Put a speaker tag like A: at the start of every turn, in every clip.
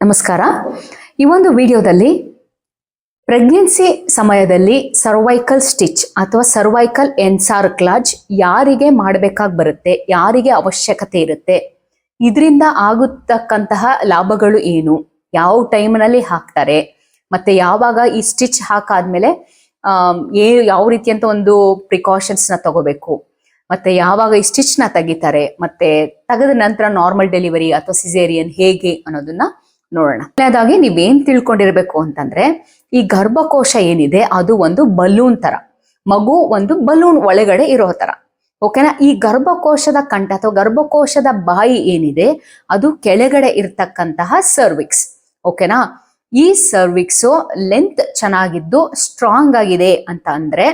A: ನಮಸ್ಕಾರ. ಈ ಒಂದು ವಿಡಿಯೋದಲ್ಲಿ ಪ್ರೆಗ್ನೆನ್ಸಿ ಸಮಯದಲ್ಲಿ ಸರ್ವೈಕಲ್ ಸ್ಟಿಚ್ ಅಥವಾ ಸರ್ವೈಕಲ್ ಎನ್ಸಾರ್ಕ್ಲಾಜ್ ಯಾರಿಗೆ ಮಾಡಬೇಕಾಗಿ ಬರುತ್ತೆ, ಯಾರಿಗೆ ಅವಶ್ಯಕತೆ ಇರುತ್ತೆ, ಇದರಿಂದ ಆಗುತ್ತಕ್ಕಂತಹ ಲಾಭಗಳು ಏನು, ಯಾವ ಟೈಮ್ನಲ್ಲಿ ಹಾಕ್ತಾರೆ, ಮತ್ತೆ ಯಾವಾಗ ಈ ಸ್ಟಿಚ್ ಹಾಕಾದ್ಮೇಲೆ ಯಾವ ರೀತಿಯಂತ ಒಂದು ಪ್ರಿಕಾಷನ್ಸ್ನ ತಗೋಬೇಕು, ಮತ್ತೆ ಯಾವಾಗ ಈ ಸ್ಟಿಚ್ನ ತೆಗಿತಾರೆ, ಮತ್ತೆ ತೆಗೆದ ನಂತರ ನಾರ್ಮಲ್ ಡೆಲಿವರಿ ಅಥವಾ ಸಿಸೇರಿಯನ್ ಹೇಗೆ ಅನ್ನೋದನ್ನ ನೋಡೋಣ. ಮೊದಲನೇದಾಗಿ ನೀವೇನ್ ತಿಳ್ಕೊಂಡಿರ್ಬೇಕು ಅಂತಂದ್ರೆ, ಈ ಗರ್ಭಕೋಶ ಏನಿದೆ ಅದು ಒಂದು ಬಲೂನ್ ತರ, ಮಗು ಒಂದು ಬಲೂನ್ ಒಳಗಡೆ ಇರೋ ತರ. ಓಕೆನಾ? ಈ ಗರ್ಭಕೋಶದ ಕಂಠ ಅಥವಾ ಗರ್ಭಕೋಶದ ಬಾಯಿ ಏನಿದೆ ಅದು ಕೆಳಗಡೆ ಇರ್ತಕ್ಕಂತಹ ಸರ್ವಿಕ್ಸ್. ಓಕೆನಾ? ಈ ಸರ್ವಿಕ್ಸು ಲೆಂತ್ ಚೆನ್ನಾಗಿದ್ದು ಸ್ಟ್ರಾಂಗ್ ಆಗಿದೆ ಅಂತ ಅಂದ್ರೆ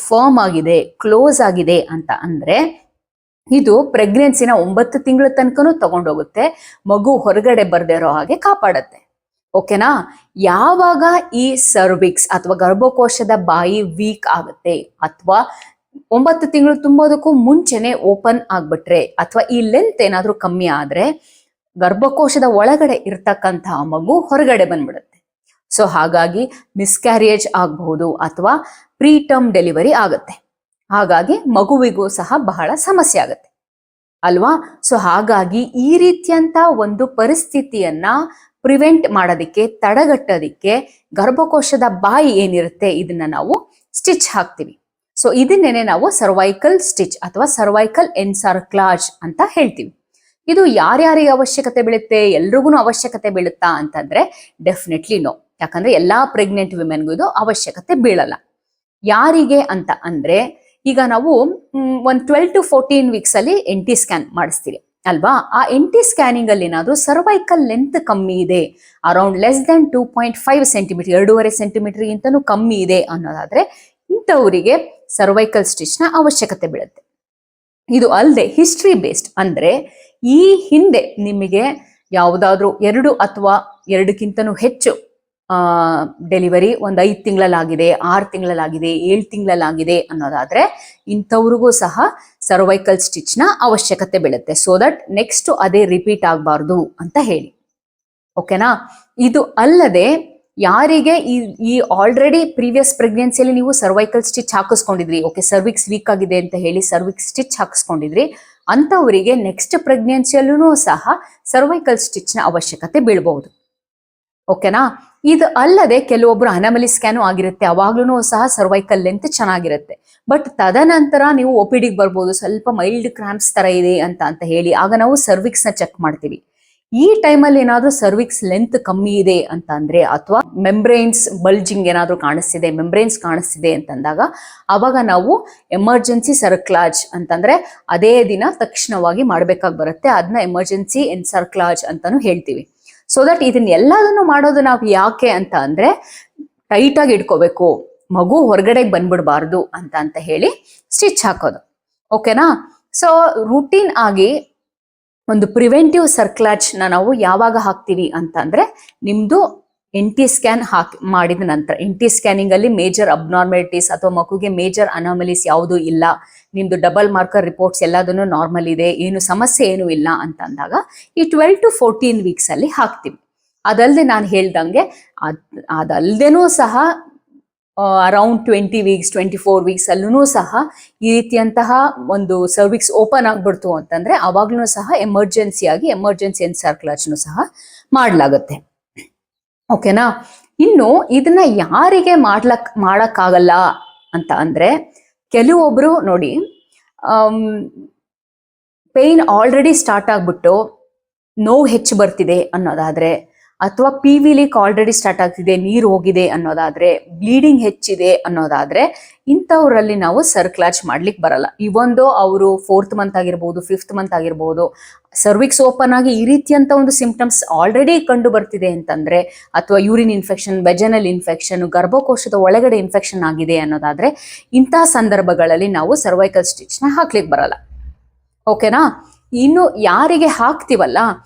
A: ಫರ್ಮ್ ಆಗಿದೆ, ಕ್ಲೋಸ್ ಆಗಿದೆ ಅಂತ ಅಂದ್ರೆ ಇದು ಪ್ರೆಗ್ನೆನ್ಸಿನ 9 ತಿಂಗಳ ತನಕನೂ ತಗೊಂಡೋಗುತ್ತೆ, ಮಗು ಹೊರಗಡೆ ಬರ್ದೇ ಇರೋ ಹಾಗೆ ಕಾಪಾಡುತ್ತೆ. ಓಕೆನಾ? ಯಾವಾಗ ಈ ಸರ್ವಿಕ್ಸ್ ಅಥವಾ ಗರ್ಭಕೋಶದ ಬಾಯಿ ವೀಕ್ ಆಗುತ್ತೆ ಅಥವಾ 9 ತಿಂಗಳು ತುಂಬೋದಕ್ಕೂ ಮುಂಚೆನೆ ಓಪನ್ ಆಗ್ಬಿಟ್ರೆ ಅಥವಾ ಈ ಲೆಂತ್ ಏನಾದ್ರೂ ಕಮ್ಮಿ ಆದ್ರೆ ಗರ್ಭಕೋಶದ ಒಳಗಡೆ ಇರ್ತಕ್ಕಂತಹ ಮಗು ಹೊರಗಡೆ ಬಂದ್ಬಿಡುತ್ತೆ. ಸೊ ಹಾಗಾಗಿ ಮಿಸ್ಕ್ಯಾರಿಯೇಜ್ ಆಗಬಹುದು ಅಥವಾ ಪ್ರೀಟರ್ಮ್ ಡೆಲಿವರಿ ಆಗುತ್ತೆ. ಹಾಗಾಗಿ ಮಗುವಿಗೂ ಸಹ ಬಹಳ ಸಮಸ್ಯೆ ಆಗುತ್ತೆ ಅಲ್ವಾ? ಸೊ ಹಾಗಾಗಿ ಈ ರೀತಿಯಂತ ಒಂದು ಪರಿಸ್ಥಿತಿಯನ್ನ ಪ್ರಿವೆಂಟ್ ಮಾಡೋದಿಕ್ಕೆ, ತಡೆಗಟ್ಟೋದಿಕ್ಕೆ ಗರ್ಭಕೋಶದ ಬಾಯಿ ಏನಿರುತ್ತೆ ಇದನ್ನ ನಾವು ಸ್ಟಿಚ್ ಹಾಕ್ತೀವಿ. ಸೊ ಇದನ್ನೇನೆ ನಾವು ಸರ್ವೈಕಲ್ ಸ್ಟಿಚ್ ಅಥವಾ ಸರ್ವೈಕಲ್ ಎನ್ಸಾರ್ಕ್ಲಾಜ್ ಅಂತ ಹೇಳ್ತೀವಿ. ಇದು ಯಾರ್ಯಾರಿಗೆ ಅವಶ್ಯಕತೆ ಬೀಳುತ್ತೆ, ಎಲ್ರಿಗೂ ಅವಶ್ಯಕತೆ ಬೀಳುತ್ತಾ ಅಂತಂದ್ರೆ ಡೆಫಿನೆಟ್ಲಿ ನೋ. ಯಾಕಂದ್ರೆ ಎಲ್ಲಾ ಪ್ರೆಗ್ನೆಂಟ್ ವಿಮೆನ್ಗೂ ಇದು ಅವಶ್ಯಕತೆ ಬೀಳಲ್ಲ. ಯಾರಿಗೆ ಅಂತ ಅಂದ್ರೆ, ಈಗ ನಾವು ಒಂದು 12 to 14 ವೀಕ್ಸ್ ಅಲ್ಲಿ NT ಸ್ಕ್ಯಾನ್ ಮಾಡಿಸ್ತೀವಿ ಅಲ್ವಾ? ಆ NT ಸ್ಕ್ಯಾನಿಂಗ್ ಅಲ್ಲಿ ಏನಾದ್ರೂ ಸರ್ವೈಕಲ್ ಲೆಂತ್ ಕಮ್ಮಿ ಇದೆ, around less than 2.5 centimetre, 2.5 centimetre ಗಿಂತನೂ ಕಮ್ಮಿ ಇದೆ ಅನ್ನೋದಾದ್ರೆ ಇಂಥವರಿಗೆ ಸರ್ವೈಕಲ್ ಸ್ಟಿಚ್ ನ ಅವಶ್ಯಕತೆ ಬೀಳುತ್ತೆ. ಇದು ಅಲ್ಲದೆ ಹಿಸ್ಟ್ರಿ ಬೇಸ್ಡ್ ಅಂದ್ರೆ ಈ ಹಿಂದೆ ನಿಮಗೆ ಯಾವುದಾದ್ರೂ 2 ಅಥವಾ 2ಕ್ಕಿಂತನೂ ಹೆಚ್ಚು ಡೆಲಿವರಿ ಒಂದು 5 ತಿಂಗಳಲ್ಲಾಗಿದೆ, 6 ತಿಂಗಳಲ್ಲಾಗಿದೆ, 7 ತಿಂಗಳಲ್ಲಾಗಿದೆ ಅನ್ನೋದಾದ್ರೆ ಇಂಥವ್ರಿಗೂ ಸಹ ಸರ್ವೈಕಲ್ ಸ್ಟಿಚ್ ನ ಅವಶ್ಯಕತೆ ಬೀಳುತ್ತೆ. ಸೊ ದಟ್ ನೆಕ್ಸ್ಟ್ ಅದೇ ರಿಪೀಟ್ ಆಗಬಾರ್ದು ಅಂತ ಹೇಳಿ. ಓಕೆನಾ? ಇದು ಅಲ್ಲದೆ ಯಾರಿಗೆ ಈ ಆಲ್ರೆಡಿ ಪ್ರೀವಿಯಸ್ ಪ್ರೆಗ್ನೆನ್ಸಿಯಲ್ಲಿ ನೀವು ಸರ್ವೈಕಲ್ ಸ್ಟಿಚ್ ಹಾಕಿಸ್ಕೊಂಡಿದ್ರಿ, ಓಕೆ ಸರ್ವಿಕ್ಸ್ ವೀಕ್ ಆಗಿದೆ ಅಂತ ಹೇಳಿ ಸರ್ವಿಕ್ಸ್ ಸ್ಟಿಚ್ ಹಾಕಿಸ್ಕೊಂಡಿದ್ರಿ, ಅಂತವರಿಗೆ ನೆಕ್ಸ್ಟ್ ಪ್ರೆಗ್ನೆನ್ಸಿಯಲ್ಲೂ ಸಹ ಸರ್ವೈಕಲ್ ಸ್ಟಿಚ್ ನ ಅವಶ್ಯಕತೆ ಬೀಳಬಹುದು. ಓಕೆನಾ? ಇದು ಅಲ್ಲದೆ ಕೆಲವೊಬ್ರು ಅನಾಮಲಿ ಸ್ಕ್ಯಾನು ಆಗಿರುತ್ತೆ, ಅವಾಗ್ಲೂ ಸಹ ಸರ್ವೈಕಲ್ ಲೆಂತ್ ಚೆನ್ನಾಗಿರುತ್ತೆ. ಬಟ್ ತದನಂತರ ನೀವು OPD ಬರ್ಬೋದು, ಸ್ವಲ್ಪ ಮೈಲ್ಡ್ ಕ್ರಾಂಪ್ಸ್ ತರ ಇದೆ ಅಂತ ಹೇಳಿ ಆಗ ನಾವು ಸರ್ವಿಕ್ಸ್ ನ ಚೆಕ್ ಮಾಡ್ತೀವಿ. ಈ ಟೈಮಲ್ಲಿ ಏನಾದ್ರೂ ಸರ್ವಿಕ್ಸ್ ಲೆಂತ್ ಕಮ್ಮಿ ಇದೆ ಅಂತ ಅಂದ್ರೆ ಅಥವಾ ಮೆಂಬ್ರೇನ್ಸ್ ಬಲ್ಜಿಂಗ್ ಏನಾದ್ರೂ ಕಾಣಿಸ್ತಿದೆ, ಮೆಂಬ್ರೇನ್ಸ್ ಕಾಣಿಸ್ತಿದೆ ಅಂತಂದಾಗ ಅವಾಗ ನಾವು ಎಮರ್ಜೆನ್ಸಿ ಸರ್ಕ್ಲಾಜ್ ಅಂತಂದ್ರೆ ಅದೇ ದಿನ ತಕ್ಷಣವಾಗಿ ಮಾಡ್ಬೇಕಾಗಿ ಬರುತ್ತೆ. ಅದನ್ನ ಎಮರ್ಜೆನ್ಸಿ ಎನ್ಸಾರ್ಕ್ಲಾಜ್ ಅಂತಾನು ಹೇಳ್ತೀವಿ. ಸೊ ದಟ್ ಇದನ್ನೆಲ್ಲದನ್ನು ಮಾಡೋದು ನಾವು ಯಾಕೆ ಅಂತ ಅಂದ್ರೆ ಟೈಟ್ ಆಗಿ ಇಟ್ಕೋಬೇಕು, ಮಗು ಹೊರಗಡೆ ಬಂದ್ಬಿಡ್ಬಾರ್ದು ಅಂತ ಹೇಳಿ ಸ್ಟಿಚ್ ಹಾಕೋದು. ಓಕೆನಾ? ಸೊ ರೂಟೀನ್ ಆಗಿ ಒಂದು ಪ್ರಿವೆಂಟಿವ್ ಸರ್ಕ್ಲಾಜ್ ನಾವು ಯಾವಾಗ ಹಾಕ್ತೀವಿ ಅಂತ ಅಂದ್ರೆ ನಿಮ್ದು NT ಸ್ಕ್ಯಾನ್ ಮಾಡಿದ ನಂತರ. NT ಸ್ಕ್ಯಾನಿಂಗ್ ಅಲ್ಲಿ ಮೇಜರ್ ಅಬ್ನಾರ್ಮಾಲಿಟೀಸ್ ಅಥವಾ ಮಗುಗೆ ಮೇಜರ್ ಅನಾಮಲೀಸ್ ಯಾವುದೂ ಇಲ್ಲ, ನಿಮ್ದು ಡಬಲ್ ಮಾರ್ಕರ್ ರಿಪೋರ್ಟ್ಸ್ ಎಲ್ಲದನ್ನು ನಾರ್ಮಲ್ ಇದೆ, ಏನು ಸಮಸ್ಯೆ ಏನೂ ಇಲ್ಲ ಅಂತ ಅಂದಾಗ ಈ 12 to 14 ವೀಕ್ಸ್ ಅಲ್ಲಿ ಹಾಕ್ತೀವಿ. ಅದಲ್ಲದೆ ನಾನು ಹೇಳ್ದಂಗೆ ಅದಲ್ಲದೇನೂ ಸಹ ಅರೌಂಡ್ 20 ವೀಕ್ಸ್ 24 ವೀಕ್ಸ್ ಅಲ್ಲೂ ಸಹ ಈ ರೀತಿಯಂತಹ ಒಂದು ಸರ್ವಿಕ್ಸ್ ಓಪನ್ ಆಗ್ಬಿಡ್ತು ಅಂತಂದ್ರೆ ಅವಾಗ್ಲೂ ಸಹ ಎಮರ್ಜೆನ್ಸಿ ಎನ್ಸಾರ್ಕ್ಲಾಜ್ನು ಸಹ ಮಾಡಲಾಗುತ್ತೆ. ಓಕೆನಾ? ಇನ್ನು ಇದನ್ನ ಯಾರಿಗೆ ಮಾಡಕ್ಕಾಗಲ್ಲ ಅಂತ ಅಂದ್ರೆ, ಕೆಲವೊಬ್ರು ನೋಡಿ ಪೇಯ್ನ್ ಆಲ್ರೆಡಿ ಸ್ಟಾರ್ಟ್ ಆಗ್ಬಿಟ್ಟು ನೋವು ಹೆಚ್ಚು ಬರ್ತಿದೆ ಅನ್ನೋದಾದ್ರೆ, ಅಥವಾ PV ಲೀಕ್ ಆಲ್ರೆಡಿ ಸ್ಟಾರ್ಟ್ ಆಗ್ತಿದೆ, ನೀರು ಹೋಗಿದೆ ಅನ್ನೋದಾದ್ರೆ, ಬ್ಲೀಡಿಂಗ್ ಹೆಚ್ಚಿದೆ ಅನ್ನೋದಾದ್ರೆ ಇಂಥವ್ರಲ್ಲಿ ನಾವು ಸರ್ಕ್ಲಾಜ್ ಮಾಡ್ಲಿಕ್ಕೆ ಬರಲ್ಲ. ಇವೊಂದು ಅವರು 4th ಮಂತ್ ಆಗಿರ್ಬೋದು, 5th ಮಂತ್ ಆಗಿರ್ಬೋದು, ಸರ್ವಿಕ್ಸ್ ಓಪನ್ ಆಗಿ ಈ ರೀತಿಯಂತ ಒಂದು ಸಿಂಪ್ಟಮ್ಸ್ ಆಲ್ರೆಡಿ ಕಂಡು ಬರ್ತಿದೆ ಅಂತಂದ್ರೆ, ಅಥವಾ ಯೂರಿನ್ ಇನ್ಫೆಕ್ಷನ್, ವೆಜನಲ್ ಇನ್ಫೆಕ್ಷನ್, ಗರ್ಭಕೋಶದ ಒಳಗಡೆ ಇನ್ಫೆಕ್ಷನ್ ಆಗಿದೆ ಅನ್ನೋದಾದ್ರೆ ಇಂತಹ ಸಂದರ್ಭಗಳಲ್ಲಿ ನಾವು ಸರ್ವೈಕಲ್ ಸ್ಟಿಚ್ ನ ಹಾಕ್ಲಿಕ್ಕೆ ಬರಲ್ಲ. ಓಕೆನಾ? ಇನ್ನು ಯಾರಿಗೆ ಹಾಕ್ತಿವಲ್ಲ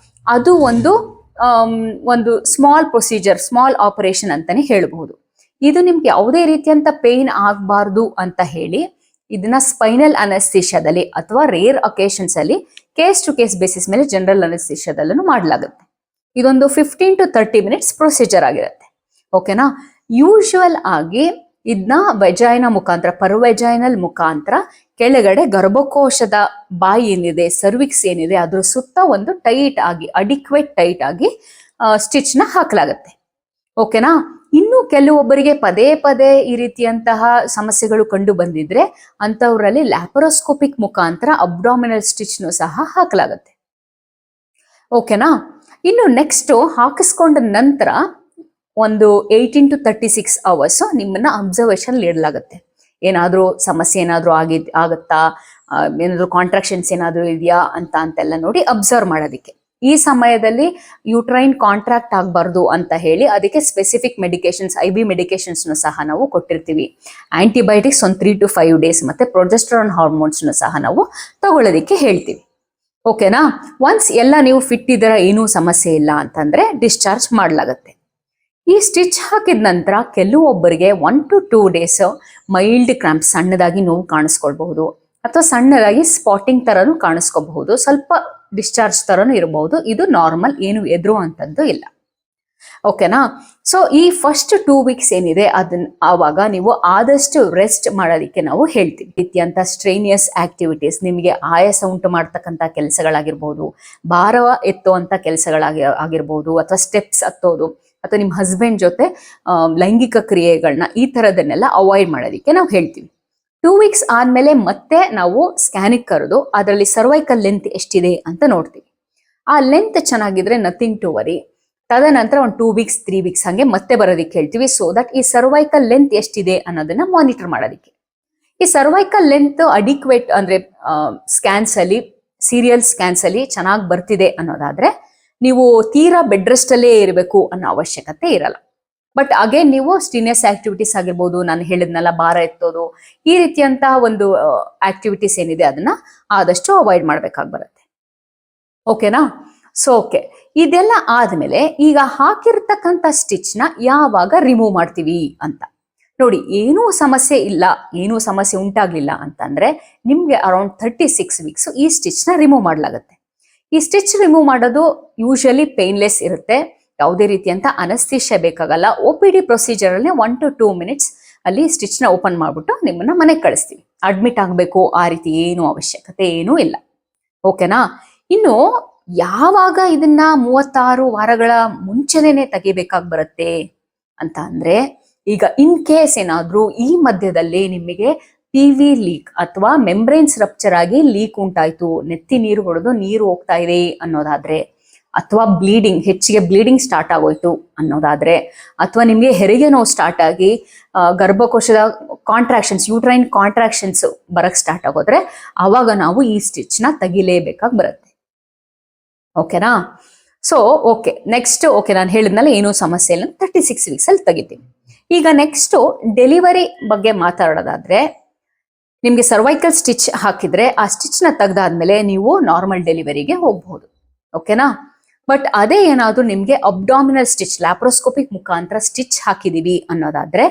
A: ಅದು ಒಂದು ಸ್ಮಾಲ್ ಪ್ರೊಸೀಜರ್, ಸ್ಮಾಲ್ ಆಪರೇಷನ್ ಅಂತಾನೆ ಹೇಳಬಹುದು. ಇದು ನಿಮ್ಗೆ ಯಾವುದೇ ರೀತಿಯಂತ ಪೇಯ್ನ್ ಆಗಬಾರ್ದು ಅಂತ ಹೇಳಿ ಇದನ್ನ ಸ್ಪೈನಲ್ ಅನಸ್ಥಿಷಿಯಾದಲ್ಲಿ ಅಥವಾ ರೇರ್ ಅಕೇಶನ್ಸ್ ಅಲ್ಲಿ ಕೇಸ್ ಟು ಕೇಸ್ ಬೇಸಿಸ್ ಮೇಲೆ ಜನರಲ್ ಅನಸ್ಥಿಷಿಯಾದಲ್ಲೂ ಮಾಡಲಾಗುತ್ತೆ. ಇದೊಂದು 15 to 30 ಮಿನಿಟ್ಸ್ ಪ್ರೊಸೀಜರ್ ಆಗಿರುತ್ತೆ. ಓಕೆನಾ. ಯೂಶುವಲ್ ಆಗಿ ಇದನ್ನ ವೆಜೈನ ಮುಖಾಂತರ, ಪರ್ವೆಜೈನಲ್ ಮುಖಾಂತರ ಕೆಳಗಡೆ ಗರ್ಭಕೋಶದ ಬಾಯಿ ಏನಿದೆ, ಸರ್ವಿಕ್ಸ್ ಏನಿದೆ, ಅದ್ರ ಸುತ್ತ ಒಂದು ಟೈಟ್ ಆಗಿ, ಅಡಿಕ್ವೇಟ್ ಟೈಟ್ ಆಗಿ ಸ್ಟಿಚ್ ನ ಹಾಕಲಾಗತ್ತೆ. ಓಕೆನಾ. ಇನ್ನು ಕೆಲವೊಬ್ಬರಿಗೆ ಪದೇ ಪದೇ ಈ ರೀತಿಯಂತಹ ಸಮಸ್ಯೆಗಳು ಕಂಡು ಬಂದಿದ್ರೆ ಅಂತವರಲ್ಲಿ ಲ್ಯಾಪರೋಸ್ಕೋಪಿಕ್ ಮುಖಾಂತರ ಅಬ್ಡಾಮಿನಲ್ ಸ್ಟಿಚ್ ನು ಸಹ ಹಾಕಲಾಗತ್ತೆ. ಓಕೆನಾ. ಇನ್ನು ನೆಕ್ಸ್ಟ್ ಹಾಕಿಸ್ಕೊಂಡ ನಂತರ ಒಂದು 18 to 36 ಅವರ್ಸ್ ನಿಮ್ಮನ್ನ ಅಬ್ಸರ್ವೇಷನ್ ಇಡಲಾಗುತ್ತೆ. ಏನಾದ್ರೂ ಸಮಸ್ಯೆ ಏನಾದ್ರೂ ಆಗತ್ತಾ, ಏನಾದ್ರು ಕಾಂಟ್ರಾಕ್ಷನ್ಸ್ ಏನಾದ್ರೂ ಇದೆಯಾ ಅಂತೆಲ್ಲ ನೋಡಿ ಅಬ್ಸರ್ವ್ ಮಾಡೋದಿಕ್ಕೆ. ಈ ಸಮಯದಲ್ಲಿ ಯೂಟ್ರೈನ್ ಕಾಂಟ್ರಾಕ್ಟ್ ಆಗಬಾರ್ದು ಅಂತ ಹೇಳಿ ಅದಕ್ಕೆ ಸ್ಪೆಸಿಫಿಕ್ ಮೆಡಿಕೇಶನ್ಸ್, IB ಮೆಡಿಕೇಶನ್ಸ್ ಸಹ ನಾವು ಕೊಟ್ಟಿರ್ತೀವಿ. ಆಂಟಿಬಯೋಟಿಕ್ಸ್ ಒಂದು 3 to 5 ಡೇಸ್ ಮತ್ತೆ ಪ್ರೊಜೆಸ್ಟರಾನ್ ಹಾರ್ಮೋನ್ಸ್ ಸಹ ನಾವು ತಗೊಳ್ಳೋದಿಕ್ಕೆ ಹೇಳ್ತೀವಿ. ಓಕೆನಾ. ಒನ್ಸ್ ಎಲ್ಲ ನೀವು ಫಿಟ್ ಇದ್ದೀರ, ಏನೂ ಸಮಸ್ಯೆ ಇಲ್ಲ ಅಂತಂದ್ರೆ ಡಿಸ್ಚಾರ್ಜ್ ಮಾಡಲಾಗತ್ತೆ. ಈ ಸ್ಟಿಚ್ ಹಾಕಿದ ನಂತರ ಕೆಲವೊಬ್ಬರಿಗೆ 1 to 2 ಡೇಸ್ ಮೈಲ್ಡ್ ಕ್ರಾಂಪ್, ಸಣ್ಣದಾಗಿ ನೋವು ಕಾಣಿಸ್ಕೊಳ್ಬಹುದು ಅಥವಾ ಸಣ್ಣದಾಗಿ ಸ್ಪಾಟಿಂಗ್ ತರನು ಕಾಣಿಸ್ಕೋಬಹುದು, ಸ್ವಲ್ಪ ಡಿಸ್ಚಾರ್ಜ್ ತರನು ಇರಬಹುದು. ಇದು ನಾರ್ಮಲ್, ಏನು ಎದುರುವಂಥದ್ದು ಇಲ್ಲ. ಓಕೆನಾ. ಸೊ ಈ ಫಸ್ಟ್ 2 ವೀಕ್ಸ್ ಏನಿದೆ ಆವಾಗ ನೀವು ಆದಷ್ಟು ರೆಸ್ಟ್ ಮಾಡೋದಿಕ್ಕೆ ನಾವು ಹೇಳ್ತೀವಿ. ರೀತಿಯಂತ ಸ್ಟ್ರೈನಿಯಸ್ ಆಕ್ಟಿವಿಟೀಸ್, ನಿಮಗೆ ಆಯಾಸ ಉಂಟು ಮಾಡ್ತಕ್ಕಂಥ ಕೆಲಸಗಳಾಗಿರ್ಬೋದು, ಭಾರ ಎತ್ತುವಂತ ಕೆಲಸಗಳಾಗಿರ್ಬೋದು, ಅಥವಾ ಸ್ಟೆಪ್ಸ್ ಹತ್ತೋದು, ಅಥವಾ ನಿಮ್ಮ ಹಸ್ಬೆಂಡ್ ಜೊತೆ ಲೈಂಗಿಕ ಕ್ರಿಯೆಗಳನ್ನ, ಈ ಥರದನ್ನೆಲ್ಲ ಅವಾಯ್ಡ್ ಮಾಡೋದಿಕ್ಕೆ ನಾವು ಹೇಳ್ತೀವಿ. 2 ವೀಕ್ಸ್ ಆದಮೇಲೆ ಮತ್ತೆ ನಾವು ಸ್ಕ್ಯಾನಿಗೆ ಕರೆದು ಅದರಲ್ಲಿ ಸರ್ವೈಕಲ್ ಲೆಂತ್ ಎಷ್ಟಿದೆ ಅಂತ ನೋಡ್ತೀವಿ. ಆ ಲೆಂತ್ ಚೆನ್ನಾಗಿದ್ರೆ ನಥಿಂಗ್ ಟು ವರಿ. ತದನಂತರ ಒಂದು 2 ವೀಕ್ಸ್ 3 ವೀಕ್ಸ್ ಹಾಗೆ ಮತ್ತೆ ಬರೋದಿಕ್ಕೆ ಹೇಳ್ತೀವಿ. ಸೊ ದಟ್ ಈ ಸರ್ವೈಕಲ್ ಲೆಂತ್ ಎಷ್ಟಿದೆ ಅನ್ನೋದನ್ನ ಮಾನಿಟರ್ ಮಾಡೋದಿಕ್ಕೆ. ಈ ಸರ್ವೈಕಲ್ ಲೆಂತ್ ಅಡಿಕ್ವೇಟ್ ಅಂದ್ರೆ ಸ್ಕ್ಯಾನ್ಸ್ ಅಲ್ಲಿ, ಸೀರಿಯಲ್ ಸ್ಕ್ಯಾನ್ಸ್ ಅಲ್ಲಿ ಚೆನ್ನಾಗಿ ಬರ್ತಿದೆ ಅನ್ನೋದಾದ್ರೆ ನೀವು ತೀರಾ ಬೆಡ್ ರೆಸ್ಟ್ ಅಲ್ಲೇ ಇರಬೇಕು ಅನ್ನೋ ಅವಶ್ಯಕತೆ ಇರಲ್ಲ. ಬಟ್ ಅಗೇನ್ ನೀವು ಸ್ಟಿನಿಯಸ್ ಆಕ್ಟಿವಿಟೀಸ್ ಆಗಿರ್ಬೋದು, ನಾನು ಹೇಳಿದ್ನಲ್ಲ ಭಾರ ಎತ್ತೋದು, ಈ ರೀತಿಯಂತಹ ಒಂದು ಆಕ್ಟಿವಿಟೀಸ್ ಏನಿದೆ ಅದನ್ನ ಆದಷ್ಟು ಅವಾಯ್ಡ್ ಮಾಡ್ಬೇಕಾಗಿ ಬರುತ್ತೆ. ಓಕೆನಾ. ಸೊ ಓಕೆ, ಇದೆಲ್ಲ ಆದ್ಮೇಲೆ ಈಗ ಹಾಕಿರ್ತಕ್ಕಂಥ ಸ್ಟಿಚ್ ನ ಯಾವಾಗ ರಿಮೂವ್ ಮಾಡ್ತೀವಿ ಅಂತ ನೋಡಿ. ಏನೂ ಸಮಸ್ಯೆ ಇಲ್ಲ, ಏನೂ ಸಮಸ್ಯೆ ಉಂಟಾಗ್ಲಿಲ್ಲ ಅಂತಂದ್ರೆ ನಿಮ್ಗೆ ಅರೌಂಡ್ 36 ವೀಕ್ಸ್ ಈ ಸ್ಟಿಚ್ ನ ರಿಮೂವ್ ಮಾಡ್ಲಾಗತ್ತೆ. ಈ ಸ್ಟಿಚ್ ರಿಮೂವ್ ಮಾಡೋದು ಯೂಶಲಿ ಪೇನ್ಲೆಸ್ ಇರುತ್ತೆ, ಯಾವುದೇ ರೀತಿಯಂತ ಅನಸ್ಥಿಷ್ಯ ಬೇಕಾಗಲ್ಲ. OPD ಪ್ರೊಸೀಜರ್ ಅಲ್ಲಿ 1 to 2 ಮಿನಿಟ್ಸ್ ಅಲ್ಲಿ ಸ್ಟಿಚ್ ನ ಓಪನ್ ಮಾಡ್ಬಿಟ್ಟು ನಿಮ್ಮನ್ನ ಮನೆಗೆ ಕಳಿಸ್ತೀವಿ. ಅಡ್ಮಿಟ್ ಆಗಬೇಕು ಆ ರೀತಿ ಏನು ಅವಶ್ಯಕತೆ ಏನೂ ಇಲ್ಲ. ಓಕೆನಾ. ಇನ್ನು ಯಾವಾಗ ಇದನ್ನ 36 ವಾರಗಳ ಮುಂಚೆನೆ ತೆಗಿಬೇಕಾಗಿ ಬರುತ್ತೆ ಅಂತ ಅಂದ್ರೆ, ಈಗ ಇನ್ ಕೇಸ್ ಏನಾದ್ರೂ ಈ ಮಧ್ಯದಲ್ಲಿ ನಿಮಗೆ PV ಲೀಕ್ ಅಥವಾ ಮೆಂಬ್ರೇನ್ಸ್ ರಪ್ಚರ್ ಆಗಿ ಲೀಕ್ ಉಂಟಾಯ್ತು, ನೆತ್ತಿ ನೀರು ಹೊಡೆದು ನೀರು ಹೋಗ್ತಾ ಇದೆ ಅನ್ನೋದಾದ್ರೆ, ಅಥವಾ ಬ್ಲೀಡಿಂಗ್, ಹೆಚ್ಚಿಗೆ ಬ್ಲೀಡಿಂಗ್ ಸ್ಟಾರ್ಟ್ ಆಗೋಯ್ತು ಅನ್ನೋದಾದ್ರೆ, ಅಥವಾ ನಿಮಗೆ ಹೆರಿಗೆ ನೋವು ಸ್ಟಾರ್ಟ್ ಆಗಿ ಗರ್ಭಕೋಶದ ಕಾಂಟ್ರಾಕ್ಷನ್ಸ್, ಯೂಟ್ರೈನ್ ಕಾಂಟ್ರಾಕ್ಷನ್ಸ್ ಬರಕ್ ಸ್ಟಾರ್ಟ್ ಆಗೋದ್ರೆ ಅವಾಗ ನಾವು ಈ ಸ್ಟಿಚ್ ನ ತೆಗಿಲೇಬೇಕಾಗಿ ಬರುತ್ತೆ. ಓಕೆನಾ. ಸೊ ಓಕೆ, ನೆಕ್ಸ್ಟ್ ಓಕೆ, ನಾನು ಹೇಳಿದ್ನಲ್ಲ ಏನೂ ಸಮಸ್ಯೆ ಇಲ್ಲ, 36 ವೀಕ್ಸ್ ಅಲ್ಲಿ ತೆಗಿತೀವಿ. ಈಗ ನೆಕ್ಸ್ಟ್ ಡೆಲಿವರಿ ಬಗ್ಗೆ ಮಾತಾಡೋದಾದ್ರೆ, ನಿಮ್ಗೆ ಸರ್ವೈಕಲ್ ಸ್ಟಿಚ್ ಹಾಕಿದ್ರೆ ಆ ಸ್ಟಿಚ್ ನ ತೆಗ್ದಾದ್ಮೇಲೆ ನೀವು ನಾರ್ಮಲ್ ಡೆಲಿವರಿಗೆ ಹೋಗ್ಬಹುದು. ಓಕೆನಾ. ಬಟ್ ಅದೇ ಏನಾದ್ರೂ ನಿಮ್ಗೆ ಅಬ್ಡಾಮಿನಲ್ ಸ್ಟಿಚ್, ಲ್ಯಾಪ್ರೋಸ್ಕೋಪಿಕ್ ಮುಖಾಂತರ ಸ್ಟಿಚ್ ಹಾಕಿದೀವಿ ಅನ್ನೋದಾದ್ರೆ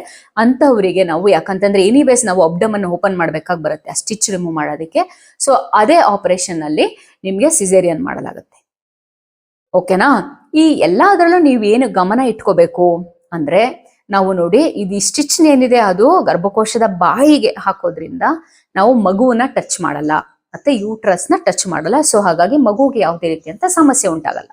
A: ಅಂತವರಿಗೆ ನಾವು, ಯಾಕಂತಂದ್ರೆ ಎನಿವೇಸ್ ನಾವು ಅಬ್ಡಮನ್ ಓಪನ್ ಮಾಡ್ಬೇಕಾಗಿ ಬರುತ್ತೆ ಆ ಸ್ಟಿಚ್ ರಿಮೂವ್ ಮಾಡೋದಕ್ಕೆ. ಸೊ ಅದೇ ಆಪರೇಷನ್ ಅಲ್ಲಿ ನಿಮ್ಗೆ ಸಿಸೇರಿಯನ್ ಮಾಡಲಾಗುತ್ತೆ. ಓಕೆನಾ. ಈ ಎಲ್ಲದರಲ್ಲೂ ನೀವು ಏನು ಗಮನ ಇಟ್ಕೋಬೇಕು ಅಂದ್ರೆ, ನಾವು ನೋಡಿ ಇದು ಸ್ಟಿಚ್ ಏನಿದೆ ಅದು ಗರ್ಭಕೋಶದ ಬಾಯಿಗೆ ಹಾಕೋದ್ರಿಂದ ನಾವು ಮಗುವನ್ನ ಟಚ್ ಮಾಡಲ್ಲ ಮತ್ತೆ ಯೂಟ್ರಸ್ ನ ಟಚ್ ಮಾಡಲ್ಲ. ಸೊ ಹಾಗಾಗಿ ಮಗುಗೆ ಯಾವುದೇ ರೀತಿಯಂತ ಸಮಸ್ಯೆ ಉಂಟಾಗಲ್ಲ.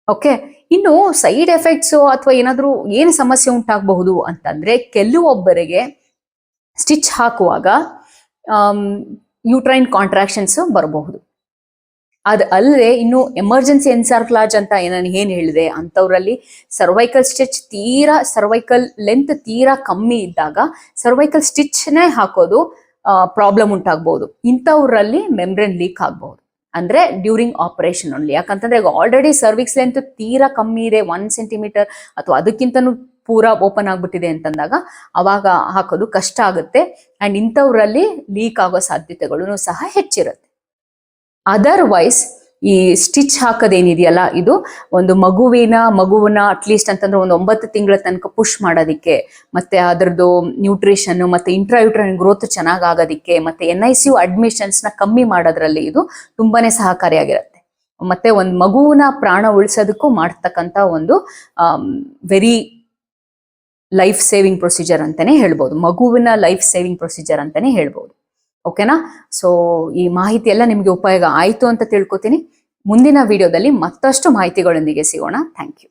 A: ಓಕೆ. ಇನ್ನು ಸೈಡ್ ಎಫೆಕ್ಟ್ಸ್ ಅಥವಾ ಏನಾದ್ರೂ ಏನು ಸಮಸ್ಯೆ ಉಂಟಾಗಬಹುದು ಅಂತಂದ್ರೆ, ಕೆಲವೊಬ್ಬರಿಗೆ ಸ್ಟಿಚ್ ಹಾಕುವಾಗ ಯೂಟ್ರೈನ್ ಕಾಂಟ್ರಾಕ್ಷನ್ಸ್ ಬರಬಹುದು. ಅದು ಅಲ್ಲದೆ ಇನ್ನು ಎಮರ್ಜೆನ್ಸಿ ಎನ್ಸಾರ್ಕ್ಲಾಜ್ ಅಂತ ನಾನು ಏನ್ ಹೇಳಿದೆ ಅಂತವ್ರಲ್ಲಿ ಸರ್ವೈಕಲ್ ಸ್ಟಿಚ್ ಸರ್ವೈಕಲ್ ಲೆಂತ್ ತೀರಾ ಕಮ್ಮಿ ಇದ್ದಾಗ ಸರ್ವೈಕಲ್ ಸ್ಟಿಚ್ನೇ ಹಾಕೋದು ಪ್ರಾಬ್ಲಮ್ ಉಂಟಾಗಬಹುದು. ಇಂಥವ್ರಲ್ಲಿ ಮೆಂಬ್ರೇನ್ ಲೀಕ್ ಆಗಬಹುದು, ಅಂದ್ರೆ ಡ್ಯೂರಿಂಗ್ ಆಪರೇಷನ್ ಓನ್ಲಿ. ಯಾಕಂತಂದ್ರೆ ಈಗ ಆಲ್ರೆಡಿ ಸರ್ವಿಕ್ಸ್ ಲೆಂತ್ ತೀರಾ ಕಮ್ಮಿ ಇದೆ, 1 ಸೆಂಟಿಮೀಟರ್ ಅಥವಾ ಅದಕ್ಕಿಂತನೂ ಪೂರಾ ಓಪನ್ ಆಗ್ಬಿಟ್ಟಿದೆ ಅಂತಂದಾಗ ಅವಾಗ ಹಾಕೋದು ಕಷ್ಟ ಆಗುತ್ತೆ. ಅಂಡ್ ಇಂಥವ್ರಲ್ಲಿ ಲೀಕ್ ಆಗೋ ಸಾಧ್ಯತೆಗಳು ಸಹ ಹೆಚ್ಚಿರುತ್ತೆ. ಅದರ್ವೈಸ್ ಈ ಸ್ಟಿಚ್ ಹಾಕೋದೇನಿದೆಯಲ್ಲ, ಇದು ಒಂದು ಮಗುವನ್ನ ಅಟ್ಲೀಸ್ಟ್ ಅಂತಂದ್ರೆ ಒಂದು 9 ತಿಂಗಳ ತನಕ ಪುಷ್ ಮಾಡೋದಿಕ್ಕೆ, ಮತ್ತೆ ಅದರದ್ದು ನ್ಯೂಟ್ರಿಷನ್ ಮತ್ತೆ ಇಂಟ್ರಾಯೂಟ್ರೈನ್ ಗ್ರೋತ್ ಚೆನ್ನಾಗ್ ಆಗೋದಿಕ್ಕೆ, ಮತ್ತೆ NICU ಅಡ್ಮಿಷನ್ಸ್ ನ ಕಮ್ಮಿ ಮಾಡೋದ್ರಲ್ಲಿ ಇದು ತುಂಬಾನೇ ಸಹಕಾರಿಯಾಗಿರುತ್ತೆ. ಮತ್ತೆ ಒಂದು ಮಗುವಿನ ಪ್ರಾಣ ಉಳಿಸೋದಕ್ಕೂ ಮಾಡ್ತಕ್ಕಂಥ ಒಂದು ವೆರಿ ಲೈಫ್ ಸೇವಿಂಗ್ ಪ್ರೊಸೀಜರ್ ಅಂತಾನೆ ಹೇಳ್ಬೋದು, ಮಗುವಿನ ಲೈಫ್ ಸೇವಿಂಗ್ ಪ್ರೊಸೀಜರ್ ಅಂತಾನೆ ಹೇಳ್ಬೋದು. ಓಕೆನಾ? ಸೊ ಈ ಮಾಹಿತಿ ಎಲ್ಲ ನಿಮಗೆ ಉಪಯೋಗ ಆಯಿತು ಅಂತ ತಿಳ್ಕೊತೀನಿ. ಮುಂದಿನ ವಿಡಿಯೋದಲ್ಲಿ ಮತ್ತಷ್ಟು ಮಾಹಿತಿಗಳೊಂದಿಗೆ ಸಿಗೋಣ. Thank you.